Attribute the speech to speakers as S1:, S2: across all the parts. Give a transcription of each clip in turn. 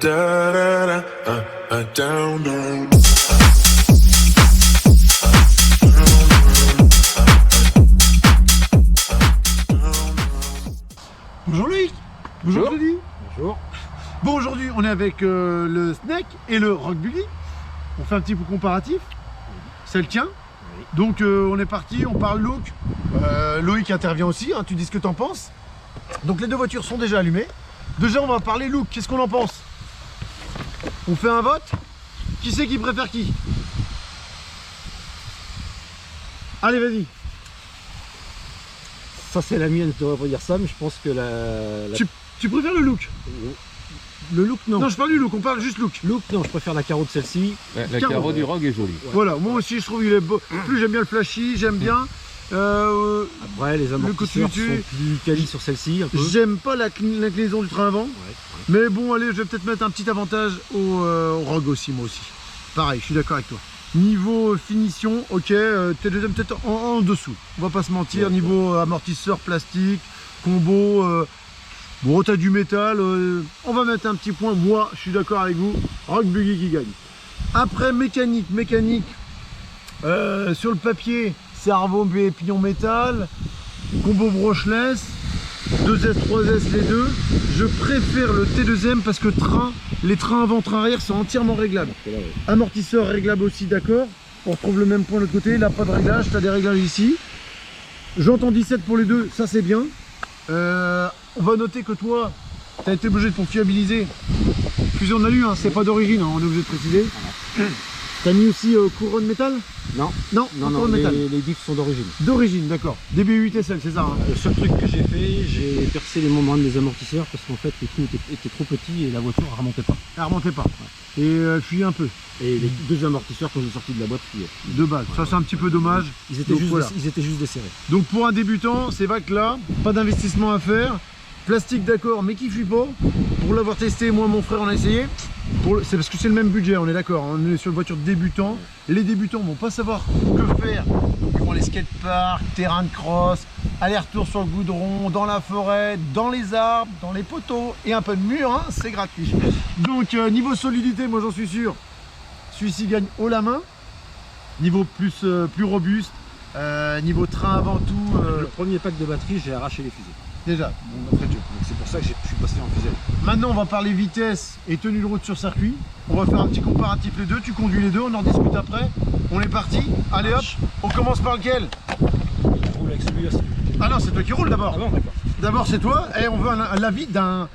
S1: Da, da, da, down, down.
S2: Bonjour Loïc. Bonjour Claudie.
S3: Bonjour.
S2: Bon, aujourd'hui on est avec le Snake et le Rock Buggy. On fait un petit coup comparatif. C'est le tien.
S3: Oui.
S2: Donc on est parti, on parle look. Loïc intervient aussi, hein, tu dis ce que t'en penses. Donc les deux voitures sont déjà allumées. Déjà on va parler look, qu'est-ce qu'on en pense? On fait un vote. Qui c'est qui préfère qui? Allez, vas-y.
S3: Ça c'est la mienne, je devrais pas dire ça, mais je pense que la...
S2: Tu préfères le look?
S3: Le look, non.
S2: Non, je parle du look, on parle juste look.
S3: Look, non, je préfère la carreau de celle-ci.
S4: La carreau du Rogue est jolie.
S3: Ouais.
S2: Voilà, moi aussi je trouve qu'il est beau. Plus j'aime bien le flashy, j'aime bien.
S3: Après, les amortisseurs sont plus quali sur celle-ci, un peu.
S2: J'aime pas l'inclinaison du train avant.
S3: Ouais.
S2: Mais bon, allez, je vais peut-être mettre un petit avantage au Rogue aussi, moi aussi. Pareil, je suis d'accord avec toi. Niveau finition, ok, t'es deuxième peut-être en dessous. On va pas se mentir.
S3: Ouais,
S2: niveau amortisseur plastique, combo, bon, t'as du métal. On va mettre un petit point. Moi, je suis d'accord avec vous. Rock Buggy qui gagne. Après, mécanique. Sur le papier, cerveau et pignon métal, combo brushless, 2S, 3S les deux. Je préfère le T2M parce que les trains avant, train arrière sont entièrement réglables.
S3: Là, ouais.
S2: Amortisseur réglable aussi, d'accord. On retrouve le même point de l'autre côté, là pas de réglage, tu as des réglages ici. J'entends 17 pour les deux, ça c'est bien. On va noter que toi, tu as été obligé de pour fiabiliser. Fusion d'alu, hein, c'est pas d'origine, hein, on est obligé de préciser. T'as mis aussi couronne métal?
S3: Non,
S2: Non,
S3: non,
S2: couronne
S3: non,
S2: métal.
S3: les diffs sont d'origine.
S2: D'origine, d'accord. DB8 SL, c'est ça, hein.
S3: Le seul truc que j'ai fait, j'ai percé les moments de mes amortisseurs parce qu'en fait, les trous étaient trop petits et la voiture ne remontait pas.
S2: Elle remontait pas. Et fuyait un peu,
S3: Et les deux amortisseurs, quand j'ai sorti de la boîte, fuyaient.
S2: de base. Ça c'est un petit peu dommage.
S3: Ils étaient,
S2: Donc,
S3: juste,
S2: voilà.
S3: ils étaient juste desserrés.
S2: Donc pour un débutant, c'est vrai que là, pas d'investissement à faire. Plastique d'accord, mais qui fuit pas. Pour l'avoir testé, moi mon frère on a essayé. C'est parce que c'est le même budget, on est d'accord. On est sur une voiture débutant. Les débutants vont pas savoir que faire. Donc ils vont les skateparks, terrain de cross, aller-retour sur le goudron, dans la forêt, dans les arbres, dans les poteaux et un peu de mur, hein, c'est gratuit. Donc niveau solidité, moi j'en suis sûr, celui-ci gagne haut la main. Niveau plus robuste, niveau train avant tout.
S3: Le premier pack de batterie, j'ai arraché les fusées.
S2: Déjà, bon, d'entrée de jeu.
S3: Donc c'est pour ça que je suis passé en fusée.
S2: Maintenant, on va parler vitesse et tenue de route sur circuit. On va faire un petit comparatif les deux. Tu conduis les deux, on en discute après. On est parti. Allez hop, on commence par lequel?
S3: Je roule avec celui-là.
S2: Ah non, c'est toi qui roules d'abord.
S3: Ah bon, d'accord.
S2: D'abord, c'est toi. Et on veut l'avis d'un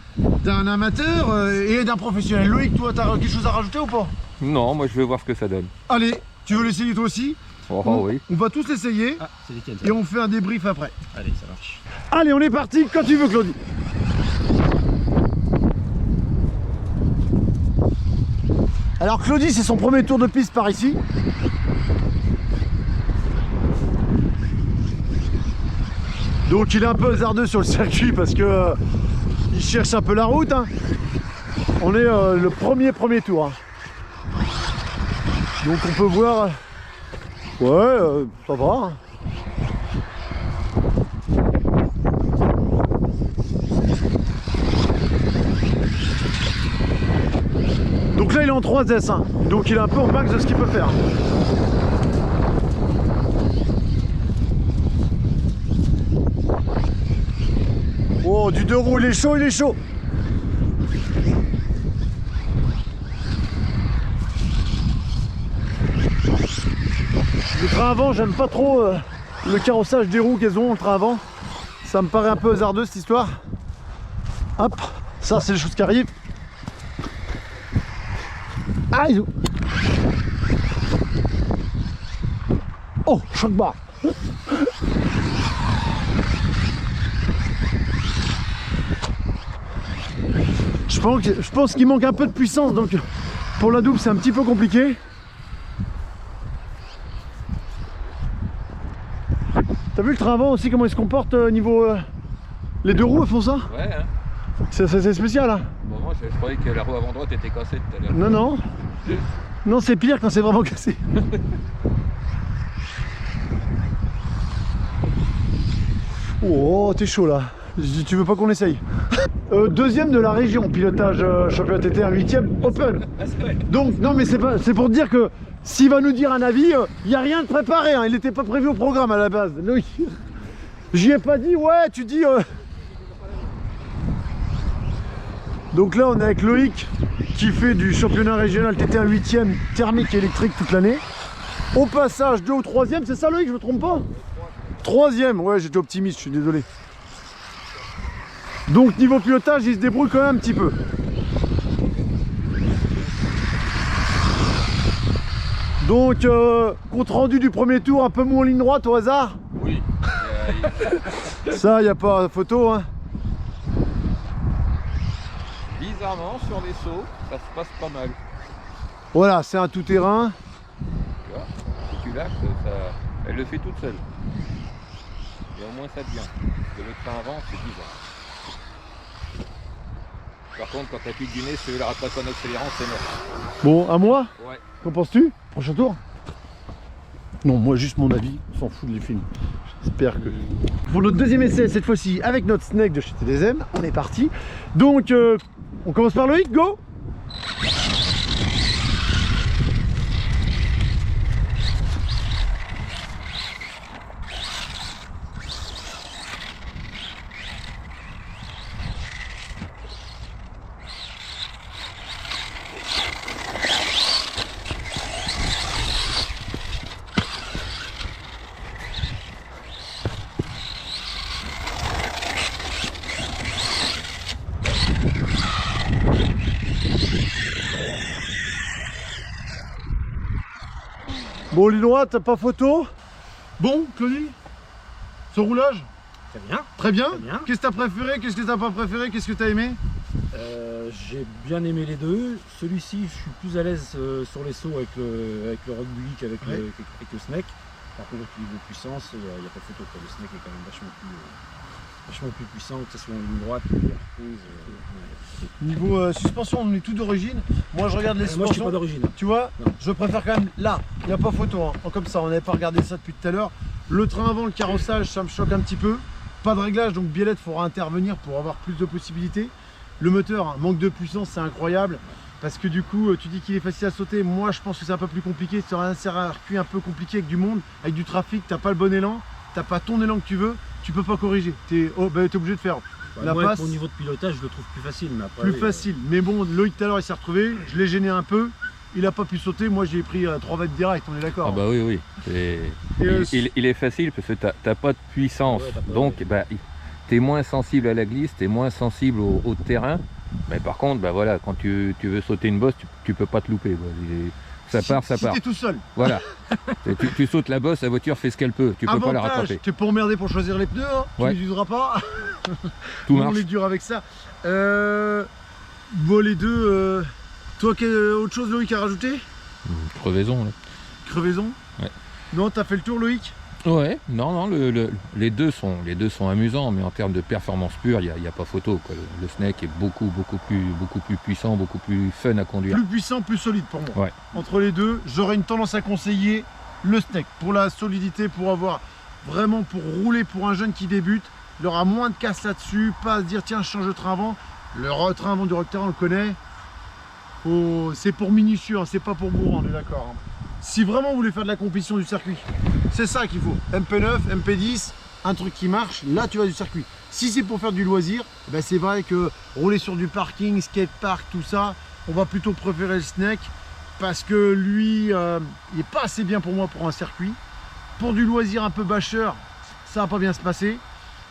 S2: amateur et d'un professionnel. Loïc, toi, t'as quelque chose à rajouter ou pas?
S4: Non, moi je vais voir ce que ça donne.
S2: Allez, tu veux l'essayer toi aussi?
S4: Oh, oui.
S2: On va tous l'essayer
S3: Ah, c'est lesquels ça?
S2: et on fait un débrief après.
S3: Allez, ça marche.
S2: Allez, on est parti quand tu veux, Claudie. Alors Claudie, c'est son premier tour de piste par ici. Donc il est un peu hasardeux sur le circuit parce que il cherche un peu la route, hein. On est le premier tour, hein. Donc on peut voir. Ouais, ça va, hein. Donc là il est en 3S, hein. Donc il est un peu au max de ce qu'il peut faire. Oh, du deux roues, il est chaud, il est chaud. Le train avant, j'aime pas trop le carrossage des roues qu'elles ont, le train avant. Ça me paraît un peu hasardeux cette histoire. Hop, ça c'est les choses qui arrivent. Aïe! Oh, choc barre! Je pense qu'il manque un peu de puissance, donc pour la double c'est un petit peu compliqué. T'as vu le train avant aussi comment il se comporte niveau... les deux roues elles font ça?
S4: Ouais, hein.
S2: C'est spécial, hein.
S4: Bon, moi je croyais que la roue avant droite était cassée tout à l'heure.
S2: Non, non. Non, c'est pire quand c'est vraiment cassé. Oh, t'es chaud là. Je dis, tu veux pas qu'on essaye? Deuxième de la région, pilotage championnat TT, un 8e open. Donc, non, mais c'est pour dire que s'il va nous dire un avis, il n'y a rien de préparé. Hein. Il n'était pas prévu au programme à la base. J'y ai pas dit, ouais, tu dis. Donc là, on est avec Loïc qui fait du championnat régional TT, un 8e thermique et électrique toute l'année. Au passage, 2 ou 3e, c'est ça Loïc, je me trompe pas? 3e, ouais, j'étais optimiste, je suis désolé. Donc niveau pilotage, il se débrouille quand même un petit peu. Donc compte rendu du premier tour, un peu mou en ligne droite au hasard.
S4: Oui.
S2: Ça, il n'y a pas photo, hein.
S4: Bizarrement, sur les sauts, ça se passe pas mal.
S2: Voilà, c'est un tout-terrain.
S4: Tu vois, si tu lâches, elle le fait toute seule. Et au moins ça devient. Parce que le train avant, c'est bizarre. Par contre, quand t'appuies du nez, si tu la rattrape en accélérant, c'est mort.
S2: Bon, à moi?
S4: Ouais.
S2: Qu'en penses-tu? Prochain tour? Non, moi juste mon avis, on s'en fout de les films. J'espère que... Pour notre deuxième essai, cette fois-ci avec notre Snake de chez TDSM, on est parti. Donc, on commence par Loïc, go! Bon, Linois, t'as pas photo? Bon, Claudie? Ce roulage?
S3: Très bien.
S2: Très bien.
S3: Très bien.
S2: Qu'est-ce que t'as préféré? Qu'est-ce que t'as pas préféré? Qu'est-ce que t'as aimé?
S3: J'ai bien aimé les deux. Celui-ci, je suis plus à l'aise sur les sauts avec le rugby qu'avec
S2: Ouais.
S3: avec le Snake. Par contre, au niveau puissance, il n'y a pas photo. Le Snake est quand même vachement plus puissant, que ce soit en ligne droite ou en repose.
S2: Niveau suspension, on est tout d'origine. Moi, je regarde les
S3: Moi, je suis
S2: suspensions.
S3: pas d'origine.
S2: Tu vois,
S3: Non.
S2: je préfère quand même là. Il n'y a pas photo, hein. Comme ça, on n'avait pas regardé ça depuis tout à l'heure. Le train avant, le carrossage, ça me choque un petit peu. Pas de réglage, donc Biellette faudra intervenir pour avoir plus de possibilités. Le moteur, hein, manque de puissance, c'est incroyable. Parce que du coup, tu dis qu'il est facile à sauter. Moi, je pense que c'est un peu plus compliqué. C'est un circuit un peu compliqué avec du monde, avec du trafic. T'as pas le bon élan, t'as pas ton élan que tu veux. Tu peux pas corriger. T'es obligé de faire la
S3: Moi,
S2: passe.
S3: au niveau de pilotage, je le trouve plus facile. Mais après,
S2: Plus facile. Mais bon, Loïc tout à l'heure, il s'est retrouvé. Je l'ai gêné un peu. Il a pas pu sauter. Moi, j'ai pris 3 mètres direct. On est d'accord.
S4: Ah bah oui, oui. Il est facile parce que t'as pas de puissance.
S3: Ouais, t'as pas de-
S4: Donc, bah, t'es moins sensible à la glisse, t'es moins sensible au terrain. Mais par contre, bah voilà, quand tu veux sauter une bosse, tu peux pas te louper. Quoi. Ça part.
S2: Si t'es tout seul.
S4: Voilà. tu sautes la bosse, la voiture fait ce qu'elle peut. Tu peux pas la rattraper.
S2: T'es pas emmerdé pour choisir les pneus. Hein.
S4: Ouais.
S2: Tu les useras pas.
S4: Tout
S2: Nous,
S4: marche.
S2: on est dur avec ça. Bon, les deux. Toi, autre chose, Loïc, à rajouter?
S4: Crevaison, là.
S2: Crevaison?
S4: Ouais.
S2: Non, t'as fait le tour, Loïc?
S4: Ouais, non, les deux sont amusants, mais en termes de performance pure, il n'y a pas photo. Quoi. Le Snake est beaucoup plus puissant, beaucoup plus fun à conduire.
S2: Plus puissant, plus solide pour moi.
S4: Ouais.
S2: Entre les deux, j'aurais une tendance à conseiller le Snake pour la solidité, pour avoir vraiment pour rouler pour un jeune qui débute. Il aura moins de casse là-dessus, pas à se dire tiens, je change de train avant. Le train avant du Rock Terrain, on le connaît. C'est pour minutieux, hein, c'est pas pour bourrin, on est d'accord. Hein. Si vraiment vous voulez faire de la compétition du circuit, c'est ça qu'il faut. MP9, MP10, un truc qui marche, là tu vas du circuit. Si c'est pour faire du loisir, ben c'est vrai que rouler sur du parking, skatepark, tout ça, on va plutôt préférer le Snake parce que lui, il est pas assez bien pour moi pour un circuit. Pour du loisir un peu bâcheur, ça va pas bien se passer.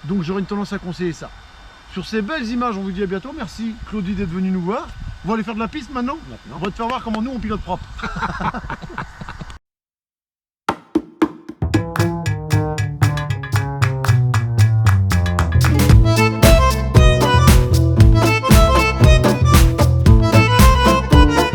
S2: Donc j'aurais une tendance à conseiller ça. Sur ces belles images, on vous dit à bientôt. Merci Claudie d'être venue nous voir. On va aller faire de la piste maintenant. On va te faire voir comment nous on pilote propre.